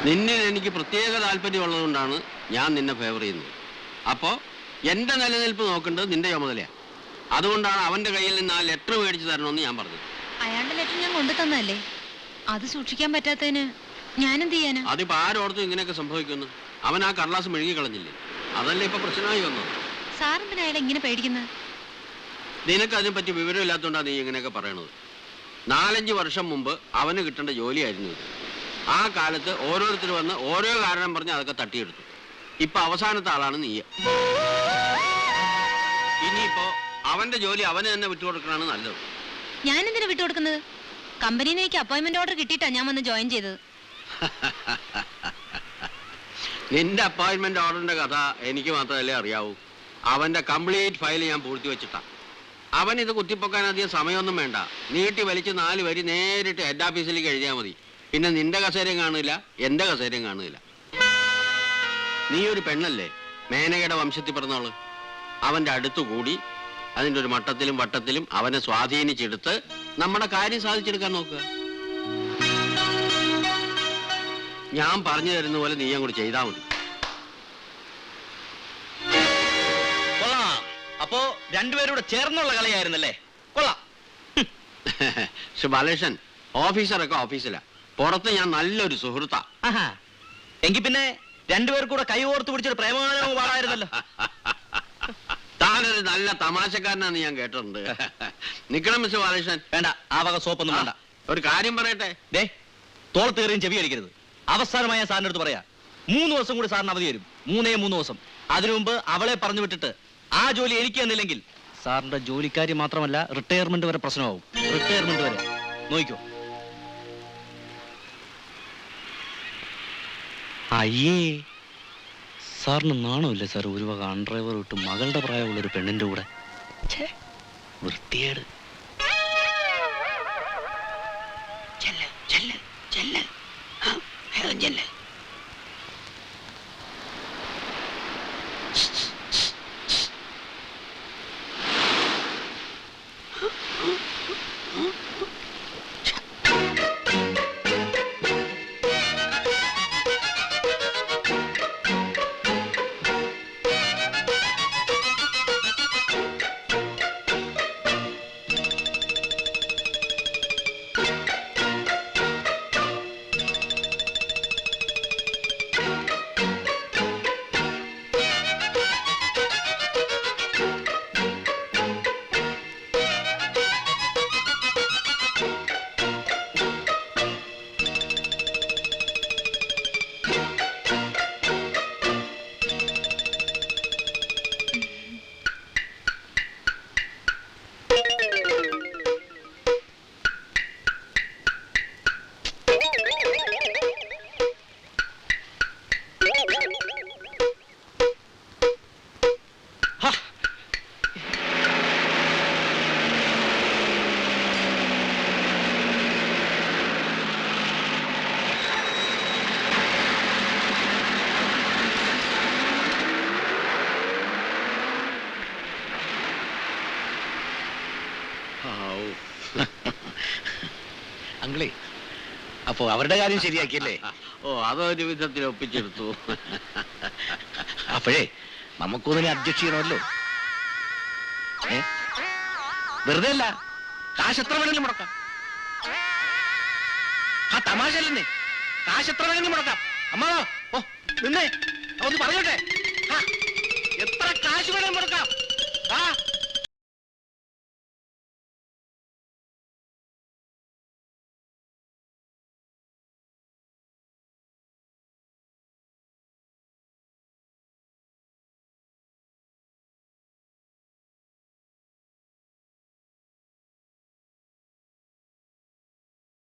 നിന്നിൽ എനിക്ക് പ്രത്യേക താല്പര്യമുള്ളതുകൊണ്ടാണ് ഞാൻ നിന്നെ ഫേവർ ചെയ്യുന്നത്. അപ്പോൾ എൻ്റെ നിലനിൽപ്പ് നോക്കേണ്ടത് നിന്റെ ചുമതലയാണ്. അതുകൊണ്ടാണ് അവൻ്റെ കയ്യിൽ നിന്ന് ആ ലെറ്റർ മേടിച്ച് തരണമെന്ന് ഞാൻ പറഞ്ഞത്. അയാളുടെ ലെറ്റർ ഞാൻ കൊണ്ടു തന്നല്ലേ, അത് സൂക്ഷിക്കാൻ പറ്റാത്തതിന് ഞാനെന്ത് ചെയ്യാനാ? അതിപ്പോൾ ആരോർത്തും ഇങ്ങനെയൊക്കെ സംഭവിക്കുന്നു. അവൻ ആ കടലാസ് മെഴുകി കളഞ്ഞില്ലേ, അതല്ലേ ഇപ്പൊ പ്രശ്നമായി വന്നത്. സാറെന്തിനാ അയാളെ ഇങ്ങനെ പേടിക്കുന്നത്? നിനക്ക് അതിനെപ്പറ്റി വിവരമില്ലാത്തതുകൊണ്ടാണ് നീ ഇങ്ങനെയൊക്കെ പറയണത്. 4-5 വർഷം മുമ്പ് അവന് കിട്ടേണ്ട ജോലിയായിരുന്നു ഇത്. ആ കാലത്ത് ഓരോരുത്തർ വന്ന് ഓരോ കാരണം പറഞ്ഞ് അതൊക്കെ തട്ടിയെടുത്തു. ഇപ്പൊ അവസാനത്തെ ആളാണ് നീ. ഇനിയിപ്പോ അവന്റെ ജോലി അവന് തന്നെ വിട്ടുകൊടുക്കണാണ് നല്ലത്. ഞാൻ എന്തിനാ വിട്ടുകൊടുക്കുന്നത്? കമ്പനിയിലേക്ക് അപ്പോയിന്റ്മെന്റ് ഓർഡർ കിട്ടിയിട്ടാ ഞാൻ വന്ന് ജോയിൻ ചെയ്തത്. നിന്റെ അപ്പോയിന്റ്മെന്റ് ഓർഡറിന്റെ കഥ എനിക്ക് മാത്രമല്ലേ അറിയാവൂ. അവന്റെ കംപ്ലീറ്റ് ഫയൽ ഞാൻ പൂഴ്ത്തി വെച്ചിട്ടാ. അവൻ ഇത് കുത്തിപ്പൊക്കാൻ അധികം സമയമൊന്നും വേണ്ട. നീട്ടി വലിച്ച് 4 വരി നേരിട്ട് ഹെഡ് ഓഫീസിലേക്ക് എഴുതിയാൽ മതി. പിന്നെ നിന്റെ കസേരയും കാണില്ല, എന്റെ കസേരയും കാണില്ല. നീ ഒരു പെണ്ണല്ലേ, മേനകയുടെ വംശത്തിൽ പിറന്നവള്. അവന്റെ അടുത്തു കൂടി അതിൻ്റെ ഒരു മട്ടത്തിലും വട്ടത്തിലും അവനെ സ്വാധീനിച്ചെടുത്ത് നമ്മുടെ കാര്യം സാധിച്ചെടുക്കാൻ നോക്കുക. ഞാൻ പറഞ്ഞു തരുന്ന പോലെ നീ അങ്ങോട്ട് ചെയ്താൽ മതി. കൊള്ളാം. അപ്പോ രണ്ടുപേരൂടെ ചേർന്നുള്ള കളിയായിരുന്നല്ലേ? കൊള്ളാം. ബാലകൃഷ്ണൻ, ഓഫീസറൊക്കെ ഓഫീസിലാ, പുറത്ത് ഞാൻ നല്ലൊരു സുഹൃത്താ. എങ്കിൽ പിന്നെ രണ്ടുപേർക്കൂടെ കൈ ഓർത്ത് പിടിച്ചൊരു പ്രേമഗാനം പാടായിരുന്നല്ലോ. താനൊരു നല്ല തമാശക്കാരനാന്ന് ഞാൻ കേട്ടിട്ടുണ്ട്. നിക്കണം മിസ്റ്റർ ബാലകൃഷ്ണൻ. വേണ്ട, ആ വക സോപ്പൊന്നും വേണ്ട. ഒരു കാര്യം പറയട്ടെ. ദേ, തോളത്ത് കയറിയും ചെവി അടിക്കരുത്. അവസാനമായ സാറിന്റെ അടുത്ത് പറയാ, 3 ദിവസം കൂടി സാറിന് അവധി തരും. 3 ദിവസം. അതിനു മുമ്പ് അവളെ പറഞ്ഞു വിട്ടിട്ട് ആ ജോലി എനിക്ക് തന്നില്ലെങ്കിൽ സാറിന്റെ ജോലിക്കാരി മാത്രമല്ല, റിട്ടയർമെന്റ് വരെ പ്രശ്നമാവും. റിട്ടയർമെന്റ് വരെ നോക്കിക്കോ. അയ്യേ, സാറിന് നാണമില്ലേ സാർ? ഒരു വക അൺഡ്രൈവർ വിട്ട് മകളുടെ പ്രായമുള്ള ഒരു പെണ്ണിന്റെ കൂടെ. വൃത്തിയേട്. അങ്കിളേ, അപ്പോ അവരുടെ കാര്യം ശരിയാക്കിയല്ലേ? ഓ, അതൊരു വിധത്തിൽ ഒപ്പിച്ചെടുത്തു. അപ്പോഴേ നമുക്കൊന്നിനെ അഡ്ജസ്റ്റ് ചെയ്യണമല്ലോ. വെറുതെ അല്ല, കാശ് എത്ര വേണമെങ്കിലും മുടക്കാം. ആ തമാശ അല്ലെന്നേ, കാശ് എത്ര വേണമെങ്കിലും മുടക്കാം. അമ്മാവോ, ഓ നിന്നേ, ഒന്ന് പറയട്ടെ, എത്ര കാശ് വേണമെങ്കിലും മുടക്കാം.